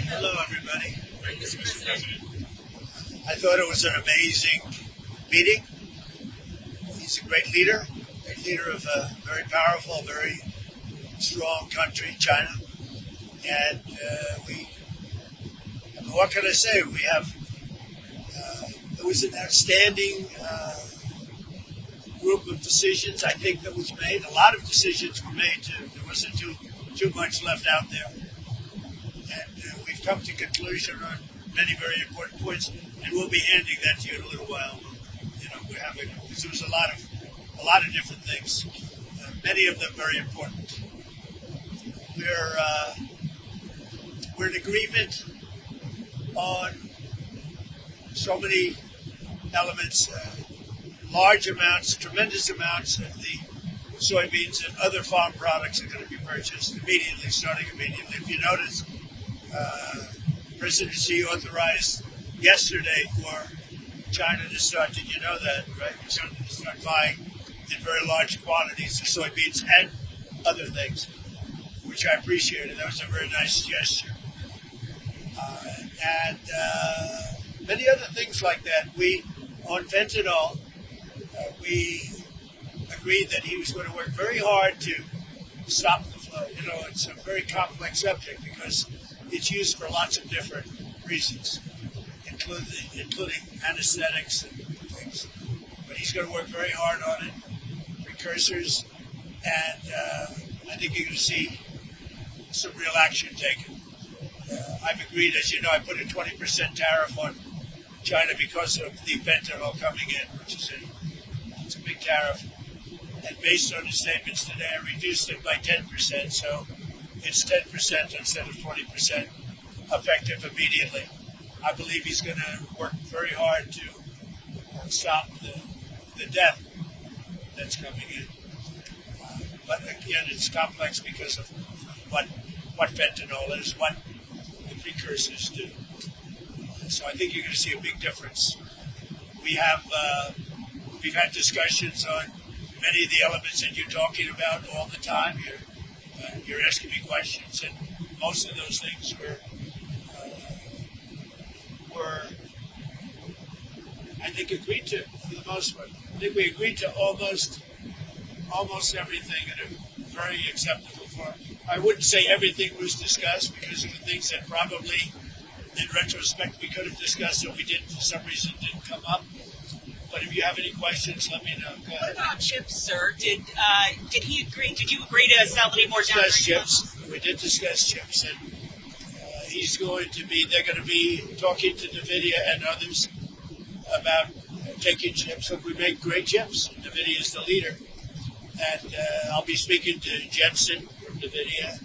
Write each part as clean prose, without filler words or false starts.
Hello, everybody. I thought it was an amazing meeting. He's a great leader of a very powerful, very strong country, China. And what can I say? We have, it was an outstanding group of decisions, I think, that was made. A lot of decisions were made, too. There wasn't too much left out there. And we've come to conclusion on many very important points, and we'll be handing that to you in a little while. We're having, because there was a lot of different things, many of them very important. We're in agreement on so many elements, large amounts, tremendous amounts of the soybeans and other farm products are going to be purchased immediately, starting immediately. If you notice, President Xi authorized yesterday for China to start, did you know that, right? China to start buying in very large quantities of soybeans and other things, which I appreciated. That was a very nice gesture. And many other things like that. On fentanyl, we agreed that he was going to work very hard to stop the flow. It's a very complex subject because it's used for lots of different reasons, including anesthetics and things. But he's going to work very hard on it, precursors, and I think you're going to see some real action taken. I've agreed, as you know, I put a 20% tariff on China because of the fentanyl coming in, which is it's a big tariff. And based on his statements today, I reduced it by 10%, so it's 10% instead of 20% effective immediately. I believe he's going to work very hard to stop the death that's coming in. But again, it's complex because of what fentanyl is, what the precursors do. So I think you're going to see a big difference. We've had discussions on many of the elements that you're talking about all the time. You're asking me questions, and most of those things were I think agreed to for the most part. I think we agreed to almost everything in a very acceptable form. I wouldn't say everything was discussed because of the things that probably, in retrospect, we could have discussed that we didn't, for some reason, didn't come up. But if you have any questions, let me know. Go ahead. What about chips, sir? Did he agree? Did you agree to sell any more down? Chips. We did discuss chips, and they're going to be talking to NVIDIA and others about taking chips. Look, we make great chips. NVIDIA is the leader. And I'll be speaking to Jensen from NVIDIA,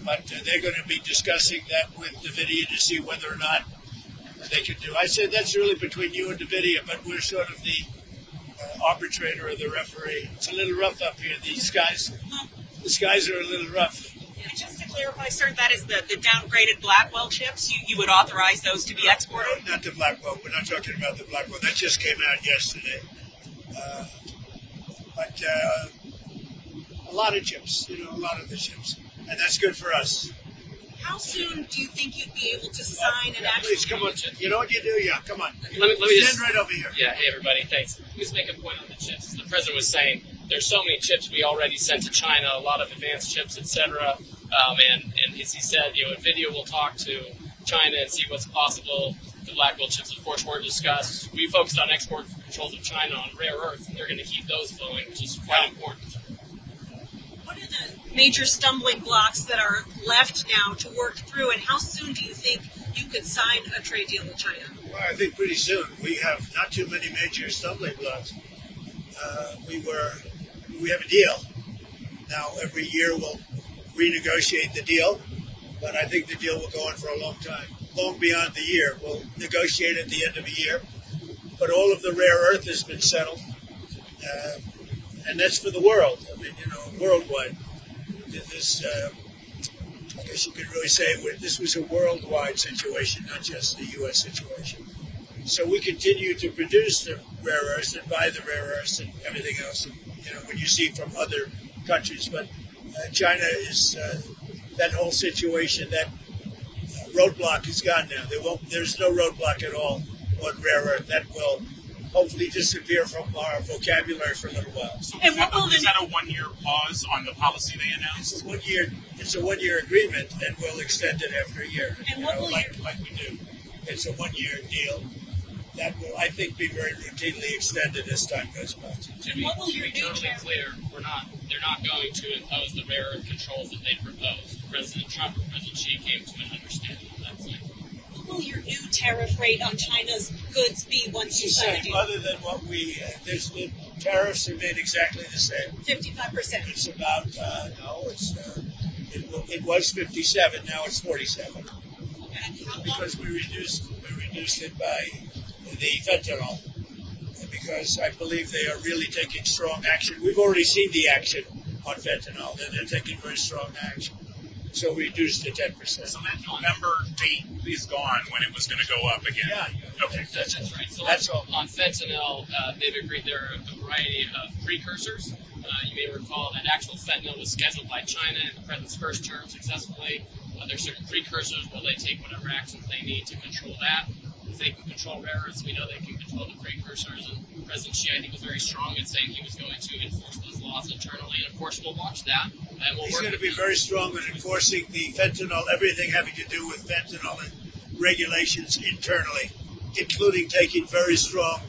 but they're going to be discussing that with NVIDIA to see whether or not they can do. I said that's really between you and NVIDIA, but we're sort of the arbitrator or the referee. It's a little rough up here. The skies are a little rough. And just to clarify, sir, that is the downgraded Blackwell chips. You would authorize those to be exported? No, not the Blackwell. We're not talking about the Blackwell. That just came out yesterday. But a lot of chips, a lot of the chips. And that's good for us. How soon do you think you'd be able to sign an actual... Please, come on. You know what you do? Yeah, come on. Let me stand right over here. Yeah, hey, everybody, thanks. Let me just make a point on the chips. The president was saying there's so many chips we already sent to China, a lot of advanced chips, etc. And as he said, NVIDIA will talk to China and see what's possible. The Blackwell chips, of course, weren't discussed. We focused on export controls of China on rare earths, and they're going to keep those flowing, which is quite important. What are the major stumbling blocks that are left now to work through, and how soon do you think you could sign a trade deal with China? Well, I think pretty soon. We have not too many major stumbling blocks. We have a deal. Now, every year we'll renegotiate the deal, but I think the deal will go on for a long time, long beyond the year. We'll negotiate at the end of a year, but all of the rare earth has been settled, and that's for the world. I mean, worldwide. This, I guess you could really say this was a worldwide situation, not just the U.S. situation. So we continue to produce the rare earths and buy the rare earths and everything else, when you see from other countries. But China is that whole situation that roadblock is gone now. There's no roadblock at all on rare earth. That will hopefully disappear from our vocabulary for a little while. So And is that a 1 year pause on the policy they announced? It's a 1 year agreement, and we'll extend it after a year. And what will like we do. It's a 1 year deal that will, I think, be very routinely extended as time goes by. Jimmy, What will to your be new totally tariff- clear, they're not going to impose the rare earth controls that they proposed. President Trump and President Xi came to an understanding on that point. What will your new tariff rate on China's goods be once you sign a deal? Other than what the tariffs remain exactly the same. 55%. It's about it was 57. Now it's 47 And how long? because we reduced it by the fentanyl, because I believe they are really taking strong action. We've already seen the action on fentanyl, and they're taking very strong action. So we reduced to 10%. So that November date is gone when it was going to go up again. Yeah. Okay. That's right. So That's all. on fentanyl, they've agreed there are a variety of precursors. You may recall that actual fentanyl was scheduled by China in the president's first term successfully. There's certain precursors where they take whatever actions they need to control that. If they can control rare earths, we know they can control the precursors. And President Xi, I think, was very strong in saying he was going to enforce those laws internally. And of course, we'll watch that. And we'll He's work going to with be them. very strong in enforcing the fentanyl, everything having to do with fentanyl and regulations internally, including taking very strong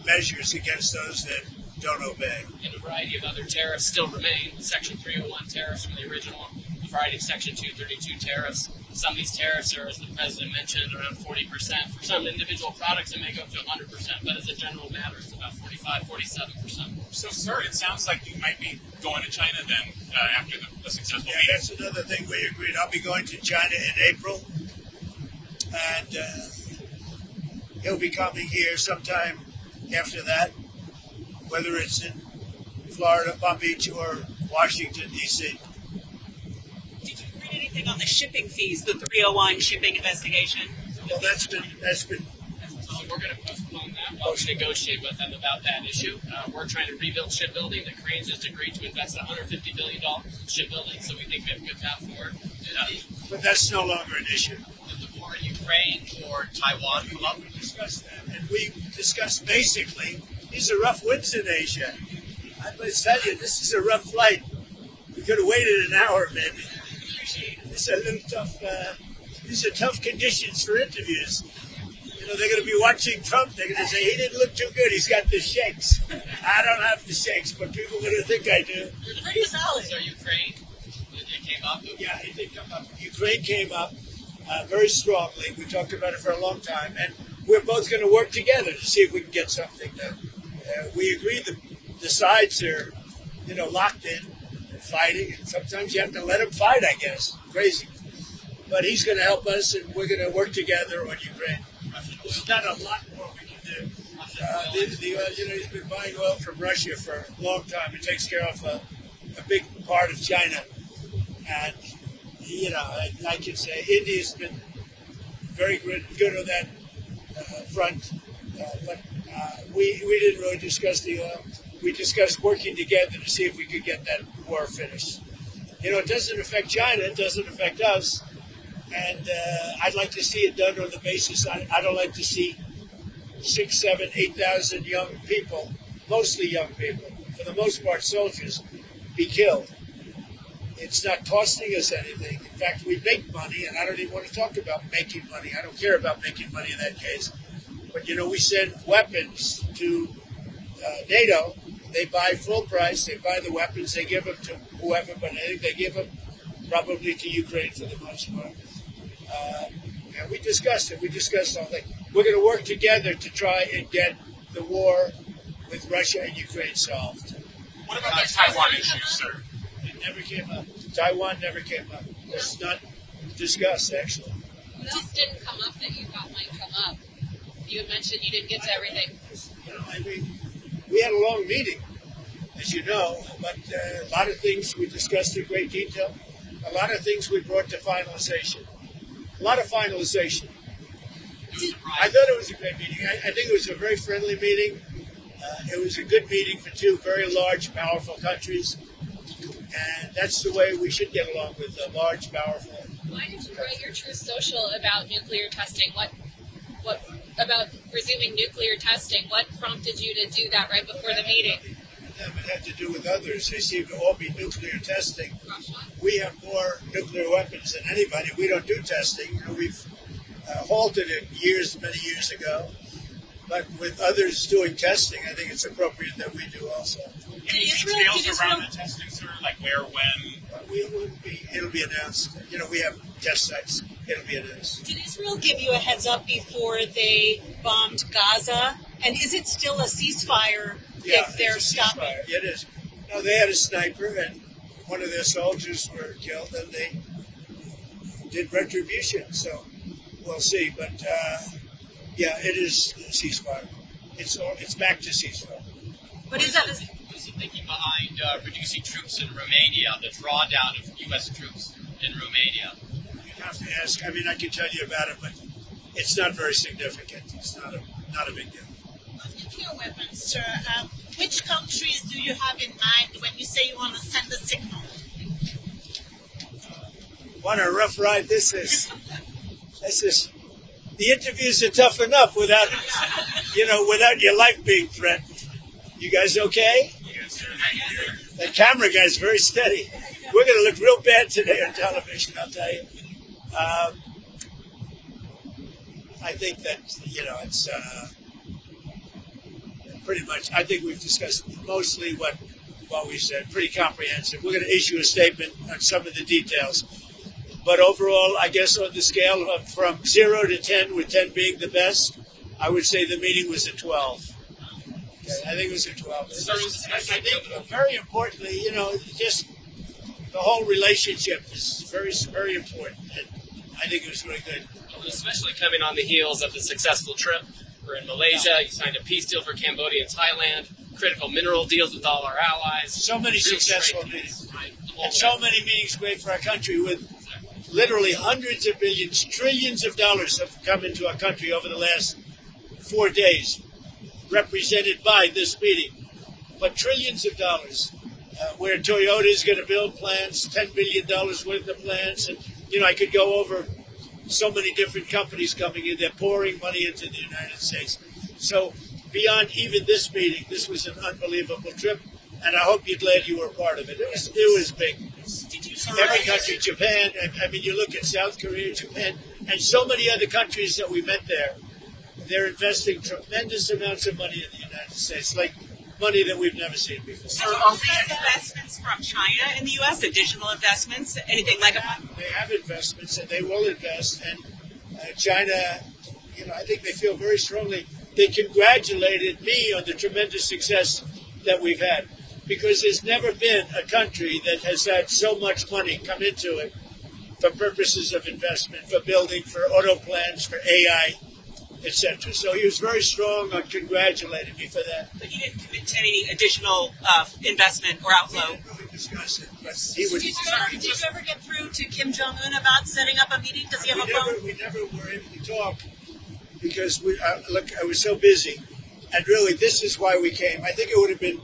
measures against those that don't obey. And a variety of other tariffs still remain. Section 301 tariffs from the original, a variety of Section 232 tariffs. Some of these tariffs are, as the president mentioned, around 40%. For some individual products, it may go up to 100%, but as a general matter, it's about 45, 47%. So, sir, it sounds like you might be going to China then after the successful Yeah, meeting. that's another thing we agreed. I'll be going to China in April, and he'll be coming here sometime after that, whether it's in Florida, Palm Beach, or Washington, D.C. Did you read anything on the shipping fees, the 301 shipping investigation? Well, that's been So we're going to postpone that while we negotiate with them about that issue. We're trying to rebuild shipbuilding. The Cranes just agreed to invest $150 billion in shipbuilding, so we think we have a good path forward. but that's no longer an issue. Did the war in Ukraine or Taiwan come up? We discussed that, and we discussed basically these are rough winds in Asia. I must tell you, this is a rough flight. We could have waited an hour, maybe. This is a little tough. These are tough conditions for interviews. You know, they're going to be watching Trump. They're going to say, he didn't look too good. He's got the shakes. I don't have the shakes, but people are going to think I do. You're pretty solid. So Ukraine, it came up. Yeah, it did come up. Ukraine came up very strongly. We talked about it for a long time, and we're both going to work together to see if we can get something done. We agreed that the sides are, locked in and fighting, and sometimes you have to let them fight, I guess. Crazy. But he's going to help us, and we're going to work together on Ukraine. There's not a lot more we can do. He's been buying oil from Russia for a long time. It takes care of a big part of China. And, I can say India's been very good on that front. But we didn't really discuss the oil. We discussed working together to see if we could get that war finished. It doesn't affect China. It doesn't affect us. And I'd like to see it done on the basis. I don't like to see 6, 7, 8,000 young people, mostly young people, for the most part soldiers, be killed. It's not costing us anything. In fact, we make money, and I don't even want to talk about making money. I don't care about making money in that case. But, we send weapons to NATO. They buy full price. They buy the weapons. They give them to whoever, but I think they give them probably to Ukraine for the most part. And we discussed it. We discussed all that. We're going to work together to try and get the war with Russia and Ukraine solved. What about the Taiwan issue, sir? It never came up. Taiwan never came up. It's not discussed, actually. What else didn't come up that you thought might come up? You had mentioned you didn't get to everything. We had a long meeting, as you know, but a lot of things we discussed in great detail. A lot of things we brought to finalization. A lot of finalization. I thought it was a great meeting. I think it was a very friendly meeting. It was a good meeting for two very large, powerful countries. And that's the way we should get along with large, powerful Why did you write your Truth Social about nuclear testing? What about resuming nuclear testing? What prompted you to do that right before the meeting? It had to do with others. They seem to all be nuclear testing. Russia? We have more nuclear weapons than anybody. We don't do testing. We've halted it many years ago. But with others doing testing, I think it's appropriate that we do also. Any details around the testing, sir? Like where, when? It'll be announced. We have test sites. It'll be announced. Did Israel give you a heads up before they bombed Gaza? And is it still a ceasefire if they're stopping? Yeah, it is. No, they had a sniper, and one of their soldiers were killed, and they did retribution. So we'll see. But it is a ceasefire. It's back to ceasefire. But is that What is the thinking behind reducing troops in Romania, the drawdown of U.S. troops in Romania? You have to ask. I mean, I can tell you about it, but it's not very significant. It's not a big deal. On nuclear weapons, sir, which countries do you have in mind when you say you want to send a signal? What a rough ride this is. The interviews are tough enough without your life being threatened. You guys okay? Yes, sir. The camera guy's very steady. We're going to look real bad today on television, I'll tell you. I think that, it's pretty much, I think we've discussed mostly what we said, pretty comprehensive. We're going to issue a statement on some of the details. But overall, I guess on the scale of from 0 to 10, with 10 being the best, I would say the meeting was a 12. Okay, I think it was a 12. I think very importantly, just the whole relationship is very, very important. And I think it was really good. Especially coming on the heels of the successful trip. We're in Malaysia. You signed a peace deal for Cambodia and Thailand. Critical mineral deals with all our allies. So many successful meetings. And so many meetings great for our country with literally hundreds of billions, trillions of dollars have come into our country over the last 4 days, represented by this meeting. But trillions of dollars, where Toyota is going to build plants, $10 billion worth of plants. And, I could go over so many different companies coming in. They're pouring money into the United States. So beyond even this meeting, this was an unbelievable trip. And I hope you're glad you were a part of it. It was big. Every country, Japan, I mean, you look at South Korea, Japan, and so many other countries that we met there, they're investing tremendous amounts of money in the United States, like money that we've never seen before. Are there investments from China in the U.S., additional investments, anything like that? They have investments, and they will invest. And China, I think they feel very strongly. They congratulated me on the tremendous success that we've had, because there's never been a country that has had so much money come into it for purposes of investment, for building, for auto plants, for AI, etc. So he was very strong on congratulating me for that. But he didn't commit to any additional investment or outflow. We didn't really discuss it, but he would. Did you ever get through to Kim Jong-un about setting up a meeting? Does he have a phone? We never were able to talk because I was so busy. And really, this is why we came. I think it would have been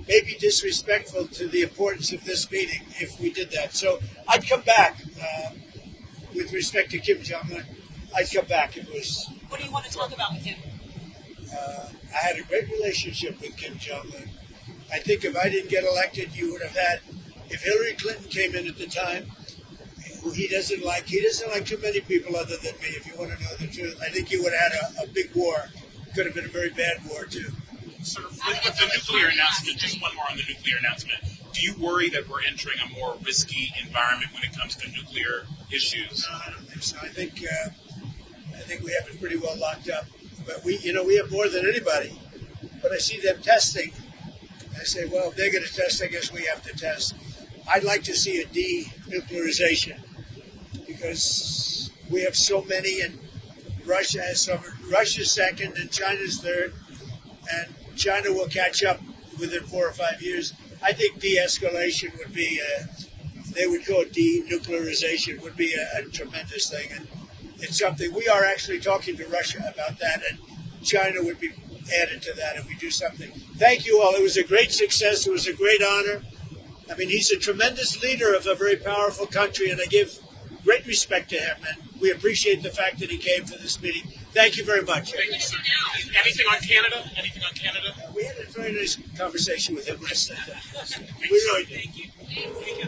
maybe disrespectful to the importance of this meeting if we did that. So I'd come back with respect to Kim Jong-un. I'd come back if it was. What do you want to talk about with him? I had a great relationship with Kim Jong-un. I think if I didn't get elected, you would have had. If Hillary Clinton came in at the time, he doesn't like too many people other than me. If you want to know the truth, I think you would have had a big war. Could have been a very bad war too. Sort of with the nuclear announcement, just one more on the nuclear announcement. Do you worry that we're entering a more risky environment when it comes to nuclear issues? No, I don't think so. I think we have it pretty well locked up. But we have more than anybody. But I see them testing. I say, well, if they're going to test, I guess we have to test. I'd like to see a denuclearization because we have so many, and Russia has some. Russia's second, and China's third, and China will catch up within 4 or 5 years. I think de-escalation would be, they would call it denuclearization, would be a tremendous thing. And it's something, we are actually talking to Russia about that, and China would be added to that if we do something. Thank you all. It was a great success. It was a great honor. I mean, he's a tremendous leader of a very powerful country, and I give great respect to him, and we appreciate the fact that he came for this meeting. Thank you very much. Thank you, sir. Anything on Canada? Anything on Canada? We had a very nice conversation with him last night. We really did. Thank you.